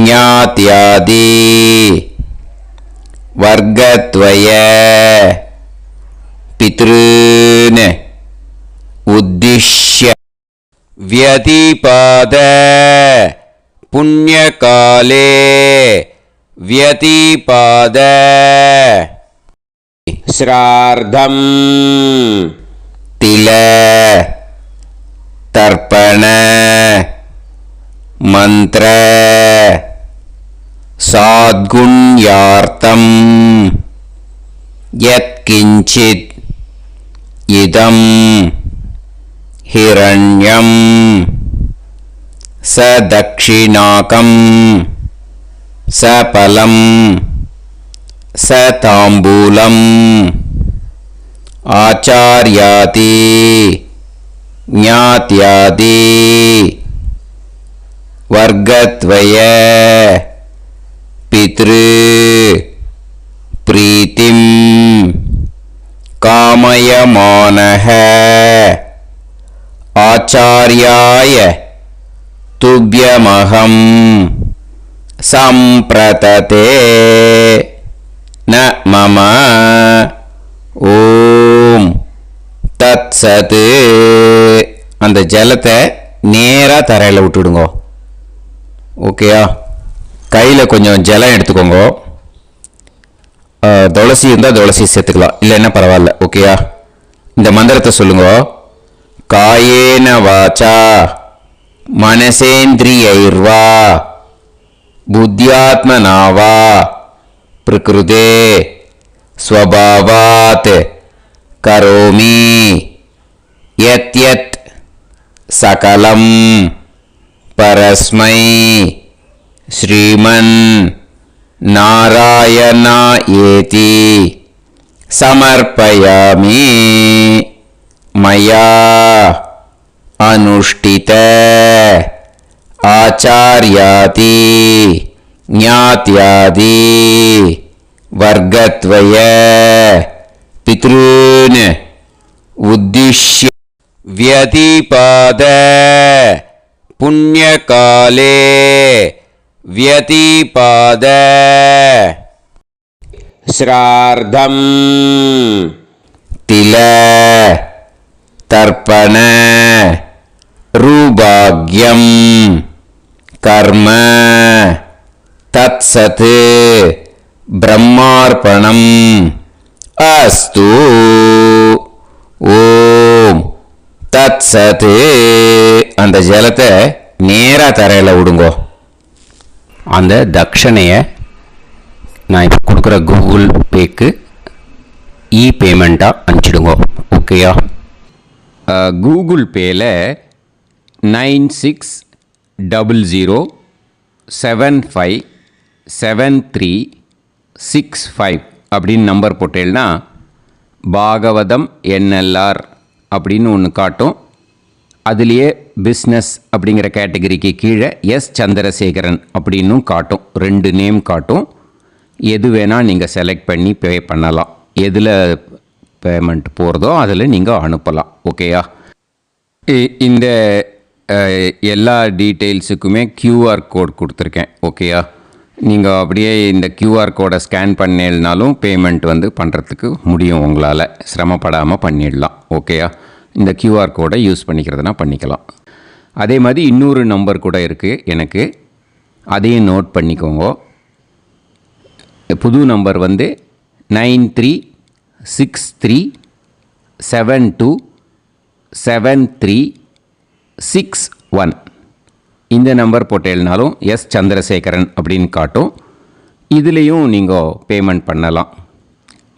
ஞாத்யாதி வர்க்கத்வய பித்ருன் உத்திஷ்ய व्यतिपाद पुण्यकाले व्यतिपाद श्रार्धं तिल तर्पण मंत्र साद्गुण्यार्थं यत्किंचित् इदं हिरण्यं स दक्षिणाकं स फलं स ताम्बूलम् आचार्याति ज्ञात्यादि वर्गद्वय पितृ प्रीतिं कामयमानः आचार्याय तुभ्यमहं सम्प्रतते न मम ஓம் தத்சத். அந்த ஜலத்தை நேராக தரையில் விட்டுடுங்க. ஓகேயா? கையில் கொஞ்சம் ஜலம் எடுத்துக்கோங்க. துளசி இருந்தால் துளசி சேர்த்துக்கலாம், இல்லைன்னா பரவாயில்ல. ஓகேயா? இந்த மந்திரத்தை சொல்லுங்க. காயேன வாச்சா மனசேந்திரியைர்வா புத்தியாத்மனாவா பிரகிருதே ஸ்வபாவாத் கரோமி யத்யத் சகலம் பரஸ்மை ஸ்ரீமன் நாராயணா ஏதி சமர்ப்பயாமி மயா அனுஷ்டித ஆச்சார்யாதி ஞாத்யாதி வர்க்கத்வய பித்ருன் உத்திஷ்ய व्यतिपाद पुण्यकाले व्यतिपाद श्रार्धं तिल तर्पण रूभाग्यं कर्म तत्सत् ब्रह्मार्पणम् अस्तु. ஓம் தத்சத். அந்த ஜலத்தை நேராக தரையில் விடுங்கோ. அந்த தட்சணையை நான் இப்போ கொடுக்குற கூகுள் பேக்கு பேமெண்ட்டாக அனுப்பிச்சிடுங்கோ. ஓகேயா? கூகுள் பேயில் 9600757365 அப்படின்னு நம்பர் போட்டேன்னா பாகவதம் என்எல்ஆர் அப்படின்னு ஒன்று காட்டும். அதுலேயே பிஸ்னஸ் அப்படிங்கிற கேட்டகரிக்கு கீழே எஸ் சந்திரசேகரன் அப்படின்னும் காட்டும். 2 நேம் காட்டும். எது வேணால் நீங்கள் செலக்ட் பண்ணி பே பண்ணலாம். எதில் பேமெண்ட் போகிறதோ அதில் நீங்கள் அனுப்பலாம். ஓகேயா? இந்த எல்லா டீட்டெயில்ஸுக்குமே QR கோட் கொடுத்துருக்கேன். ஓகேயா? நீங்கள் அப்படியே இந்த QR கோடை ஸ்கேன் பண்ணினாலும் பேமெண்ட் பண்ணுறதுக்கு முடியும். உங்களால் சிரமப்படாமல் பண்ணிடலாம். ஓகேயா? இந்த QR கோடை யூஸ் பண்ணிக்கிறதுனா பண்ணிக்கலாம். அதே மாதிரி இன்னொரு நம்பர் கூட இருக்குது எனக்கு, அதையும் நோட் பண்ணிக்கோங்க. புது நம்பர் 9363727361. இந்த நம்பர் போட்டேல்னாலும் எஸ் சந்திரசேகரன் அப்படின்னு காட்டும். இதுலேயும் நீங்கள் பேமெண்ட் பண்ணலாம்.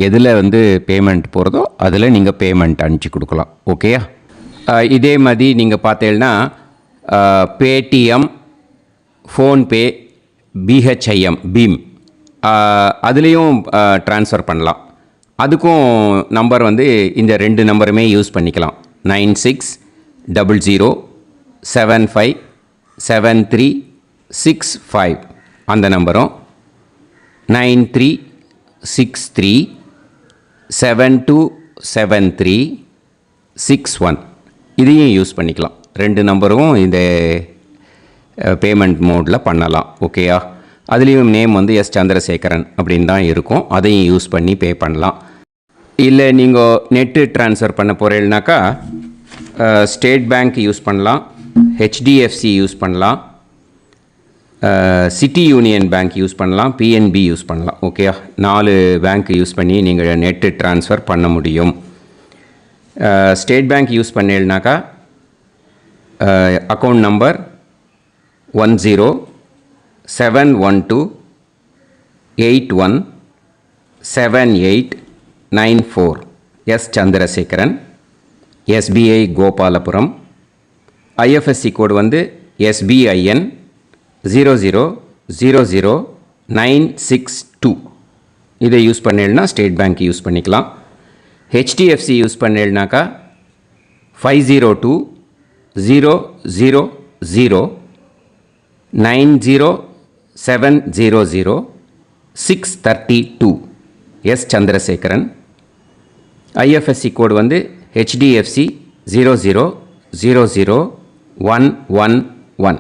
எதில் வந்து பேமெண்ட் போகிறதோ அதில் நீங்கள் பேமெண்ட் அனுப்பிச்சி கொடுக்கலாம். ஓகேயா? இதே மாதிரி நீங்கள் பார்த்தீங்கன்னா பேடிஎம், ஃபோன்பே, பிஹெச்ஐஎம், பீம் அதுலேயும் ட்ரான்ஸ்ஃபர் பண்ணலாம். அதுக்கும் நம்பர் வந்து இந்த 2 நம்பருமே யூஸ் பண்ணிக்கலாம். 9600757365 அந்த நம்பரும் 9363727361 இதையும் யூஸ் பண்ணிக்கலாம். 2 நம்பரும் இந்த பேமெண்ட் மோடில் பண்ணலாம். ஓகேயா? அதுலேயும் நேம் வந்து எஸ் சந்திரசேகரன் அப்படின்னு தான் இருக்கும். அதையும் யூஸ் பண்ணி பே பண்ணலாம். இல்லை நீங்கள் நெட்டு ட்ரான்ஸ்ஃபர் பண்ண போகிறீங்கனாக்கா ஸ்டேட் பேங்க் யூஸ் பண்ணலாம், ஹெச்டிஎஃப்சி யூஸ் பண்ணலாம், சிட்டி யூனியன் பேங்க் யூஸ் பண்ணலாம், பிஎன்பி யூஸ் பண்ணலாம். ஓகேயா? 4 பேங்க் யூஸ் பண்ணி நீங்கள் நெட்டு ட்ரான்ஸ்ஃபர் பண்ண முடியும். ஸ்டேட் பேங்க் யூஸ் பண்ணீங்கனாக்கா account number 1071281789 S Chandrasekaran, SBI Gopalapuram. IFSC code வந்து SBIN 0000962. இதை யூஸ் பண்ணீங்கன்னா ஸ்டேட் பேங்க் யூஸ் பண்ணிக்கலாம். ஹெச்டிஎஃப்சி யூஸ் பண்ணீங்கனாக்கா 5020009007000632 எஸ் சந்திரசேகரன். ஐஎஃப்எஸ்சி கோடு வந்து HDFC 0000111.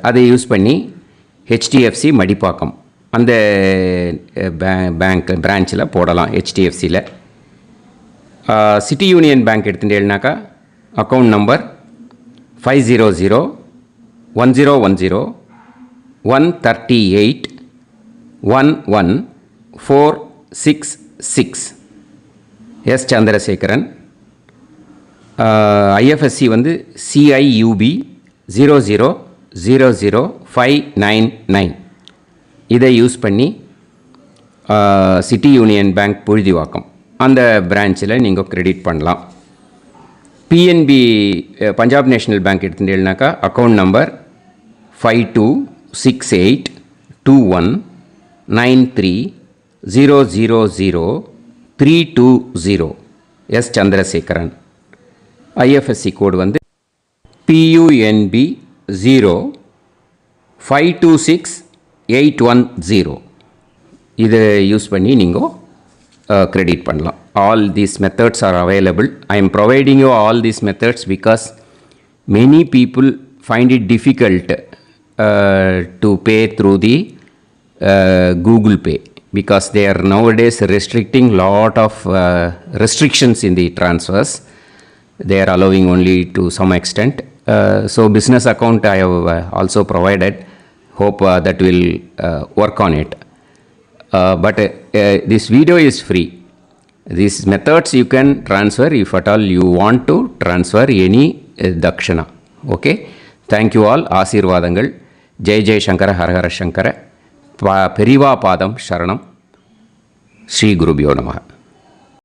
அதை யூஸ் பண்ணி HDFC மடிப்பாக்கம் அந்த பேங்க் பிரான்ச்சில் போடலாம். HDFCயில் சிட்டி யூனியன் பேங்க் எடுத்துட்டேன்னாக்கா account number 500101381146 S Chandrasekaran. IFSC வந்து CIUB 0000599. இதை யூஸ் பண்ணி சிட்டி யூனியன் பேங்க் புழுதிவாக்கம் அந்த பிரான்ச்சில் நீங்கள் கிரெடிட் பண்ணலாம். பிஎன்பி பஞ்சாப் நேஷ்னல் பேங்க் எடுத்துட்டீங்கன்னாக்கா account number 52682193000320 S Chandrasekaran. IFSC code வந்து PUNB 0526810. இதை யூஸ் பண்ணி நீங்கள் கிரெடிட் பண்ணலாம். All these methods are available. I am providing you all these methods because many people find it difficult to pay through the Google Pay because they are nowadays restricting lot of restrictions in the transfers. They are allowing only to some extent. So business account I have also provided. Hope that will work on it. But this video is free. These methods you can transfer if at all you want to transfer any dakshana. Okay. Thank you all. ஆசீர்வாதங்கள். ஜெய் ஜெய் சங்கர ஹரஹர சங்கர. பெரிவா பாதம் சரணம். ஸ்ரீ குருபியோ நமः.